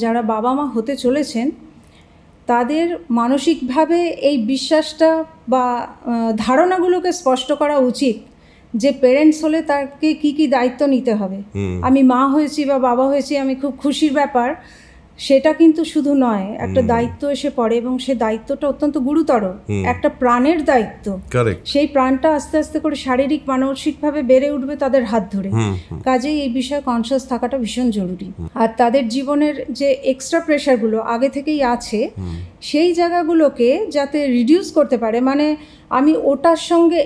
যারা বাবা মা হতে চলেছেন তাদের মানসিকভাবে এই বিশ্বাসটা বা ধারণাগুলোকে স্পষ্ট করা উচিত যে পেরেন্টস হলে তাকে কি কি দায়িত্ব নিতে হবে। আমি মা হয়েছি বা বাবা হয়েছি আমি খুব খুশির ব্যাপার, সেটা কিন্তু শুধু নয়, একটা দায়িত্ব এসে পড়ে এবং সেই দায়িত্বটা অত্যন্ত গুরুতর, একটা প্রাণের দায়িত্ব। সেই প্রাণটা আস্তে আস্তে করে শারীরিক মানসিকভাবে বেড়ে উঠবে তাদের হাত ধরে। কাজেই এই বিষয়ে কনসিয়াস থাকাটা ভীষণ জরুরি। আর তাদের জীবনের যে এক্সট্রা প্রেশারগুলো আগে থেকেই আছে সেই জায়গাগুলোকে যাতে রিডিউস করতে পারে, মানে আমি ওটার সঙ্গে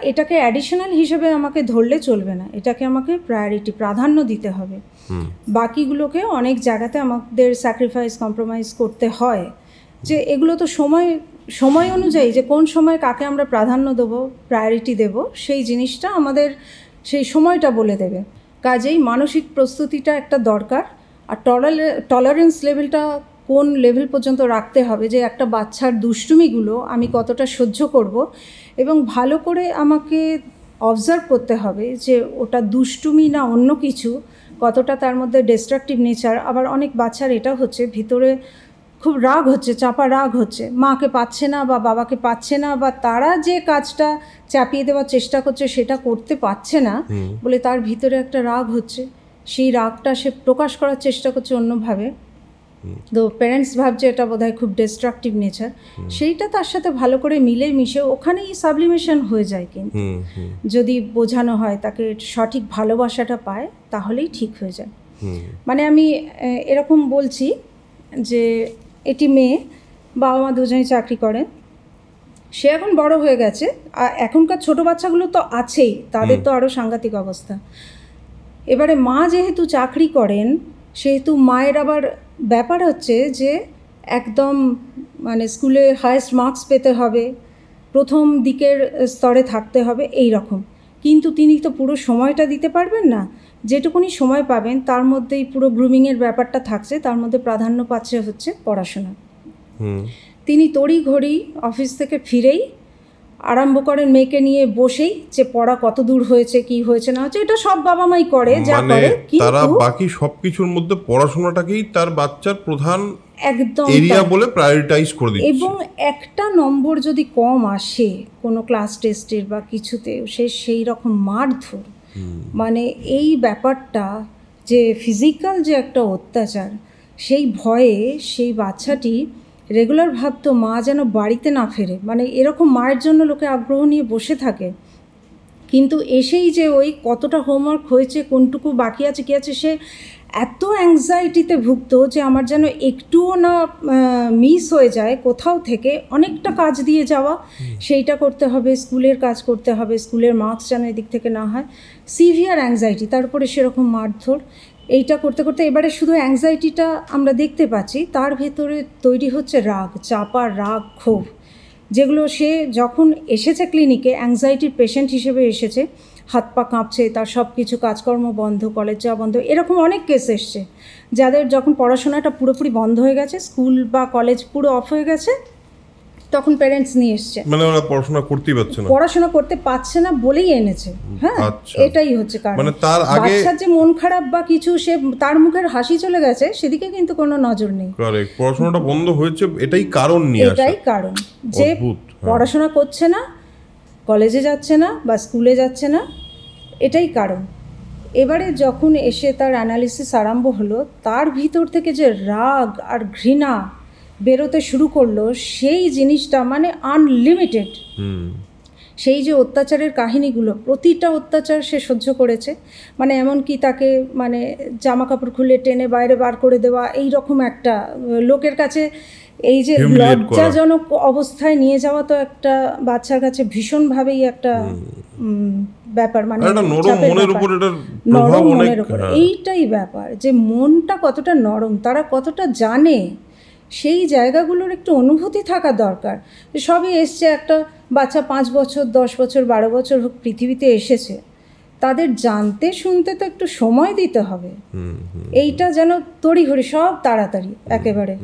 এটাকে অ্যাডিশনাল হিসেবে আমাকে ধরলে চলবে না, এটাকে আমাকে প্রাধান্য দিতে হবে। বাকিগুলোকে অনেক জায়গাতে আমাদের স্যাক্রিফাইস কম্প্রোমাইজ করতে হয়, যে এগুলো তো সময় অনুযায়ী যে কোন সময় কাকে আমরা প্রাধান্য দেবো, প্রায়োরিটি দেব, সেই জিনিসটা আমাদের সেই সময়টা বলে দেবে। কাজেই মানসিক প্রস্তুতিটা একটা দরকার। আর টলারেন্স লেভেলটা কোন লেভেল পর্যন্ত রাখতে হবে, যে একটা বাচ্চার দুষ্টুমিগুলো আমি কতটা সহ্য করব, এবং ভালো করে আমাকে অবজার্ভ করতে হবে যে ওটা দুষ্টুমি না অন্য কিছু, কতটা তার মধ্যে ডিস্ট্রাকটিভ নেচার। আবার অনেক বাচ্চার এটা হচ্ছে ভিতরে খুব রাগ হচ্ছে, চাপা রাগ হচ্ছে, মাকে পাচ্ছে না বা বাবাকে পাচ্ছে না, বা তারা যে কাজটা চাপিয়ে দেওয়ার চেষ্টা করছে সেটা করতে পারছে না বলে তার ভিতরে একটা রাগ হচ্ছে, সেই রাগটা সে প্রকাশ করার চেষ্টা করছে অন্যভাবে। তো প্যারেন্টস ভাবছে এটা বোধহয় খুব ডিস্ট্রাকটিভ নেচার, সেইটা তার সাথে ভালো করে মিলে মিশে ওখানেই সাবলিমেশন হয়ে যায়। কিন্তু যদি বোঝানো হয়, তাকে সঠিক ভালোবাসাটা পায়, তাহলেই ঠিক হয়ে যায়। মানে আমি এরকম বলছি যে এটি মেয়ে, বাবা মা দুজনেই চাকরি করেন, সে এখন বড় হয়ে গেছে, আর এখনকার ছোট বাচ্চাগুলো তো আছেই, তাদের তো আরও সাংঘাতিক অবস্থা। এবারে মা যেহেতু চাকরি করেন সেহেতু মায়ের আবার ব্যাপার হচ্ছে যে একদম মানে স্কুলে হায়েস্ট মার্কস পেতে হবে, প্রথম দিকের স্তরে থাকতে হবে, এই রকম। কিন্তু তিনি তো পুরো সময়টা দিতে পারবেন না, যেটুকুনি সময় পাবেন তার মধ্যেই পুরো গ্রুমিংয়ের ব্যাপারটা থাকছে, তার মধ্যে প্রাধান্য পাচ্ছে হচ্ছে পড়াশোনা। তিনি তড়িঘড়ি অফিস থেকে ফিরেই আরম্ভ করেন মেয়েকে নিয়ে বসেই যে পড়া কত দূর হয়েছে, কি হয়েছে না হচ্ছে, এটা সব বাবা মাই করে, যা করে, কিন্তু তারা বাকি সবকিছুর মধ্যে পড়াশোনাটাকেই তার বাচ্চার প্রধান একদম এরিয়া বলে প্রায়োরিটাইজ করে দিচ্ছে। এবং একটা নম্বর যদি কম আসে কোনো ক্লাস টেস্টের বা কিছুতে, সে সেই রকম মারধর, মানে এই ব্যাপারটা যে ফিজিক্যাল যে একটা অত্যাচার, সেই ভয়ে সেই বাচ্চাটি রেগুলার ভাবতো মা যেন বাড়িতে না ফেরে, মানে এরকম মায়ের জন্য লোকে আগ্রহ নিয়ে বসে থাকে। কিন্তু এসেই যে ওই কতটা হোমওয়ার্ক হয়েছে, কোনটুকু বাকি আছে, কী আছে, সে এত অ্যাংজাইটিতে ভুগত যে আমার যেন একটুও না মিস হয়ে যায় কোথাও থেকে, অনেকটা কাজ দিয়ে যাওয়া, সেইটা করতে হবে, স্কুলের কাজ করতে হবে, স্কুলের মার্কস যেন এদিক থেকে না হয়, সিভিয়ার অ্যাংজাইটি, তারপরে সেরকম মারধর, এইটা করতে করতে এবারে শুধু অ্যাংজাইটিটা আমরা দেখতে পাচ্ছি, তার ভেতরে তৈরি হচ্ছে রাগ, চাপা রাগ, ক্ষোভ, যেগুলো সে যখন এসেছে ক্লিনিকে অ্যাংজাইটির পেশেন্ট হিসেবে এসেছে, হাত পা কাঁপছে, তার সব কিছু কাজকর্ম বন্ধ, কলেজ যাওয়া বন্ধ, এরকম অনেক কেস এসছে যাদের যখন পড়াশোনাটা পুরোপুরি বন্ধ হয়ে গেছে, স্কুল বা কলেজ পুরো অফ হয়ে গেছে, তখন প্যারেন্টস নিয়ে এসছে, মানে ওরা পড়াশোনা করতেই পারছে না, পড়াশোনা করতে পারছে না বলেই এনেছে। হ্যাঁ, এটাই হচ্ছে কারণ। মানে তার আগে বাচ্চার যে মন খারাপ বা কিছু, সে তার মুখের হাসি চলে গেছে, সেদিকে কিন্তু কোনো নজর নেই, পড়াশোনাটা বন্ধ হয়েছে, এটাই কারণ নিয়ে আসা, এটাই কারণ যে পড়াশোনা করছে না, কলেজে যাচ্ছে না বা স্কুলে যাচ্ছে না, এটাই কারণ। এবারে যখন এসে তার অ্যানালিসিস আরম্ভ হলো, তার ভিতর থেকে যে রাগ আর ঘৃণা বেরোতে শুরু করলো, সেই জিনিসটা মানে আনলিমিটেড। সেই যে অত্যাচারের কাহিনীগুলো, প্রতিটা অত্যাচার সে সহ্য করেছে, মানে এমনকি তাকে মানে জামা কাপড় খুলে টেনে বাইরে বার করে দেওয়া, এই রকম একটা লোকের কাছে এই যে লজ্জাজনক অবস্থায় নিয়ে যাওয়া, তো একটা বাচ্চার কাছে ভীষণভাবেই একটা ব্যাপার, মানে নরম মনের উপর, এইটাই ব্যাপার, যে মনটা কতটা নরম, তারা কতটা জানে, সেই জায়গাগুলোর একটু অনুভূতি থাকা দরকার। সবই এসছে, একটা বাচ্চা 5 বছর 10 বছর 12 বছর পৃথিবীতে এসেছে, তাদের জানতে শুনতে তো একটু সময় দিতে হবে, এইটা যেন তড়িঘড়ি সব তাড়াতাড়ি একেবারে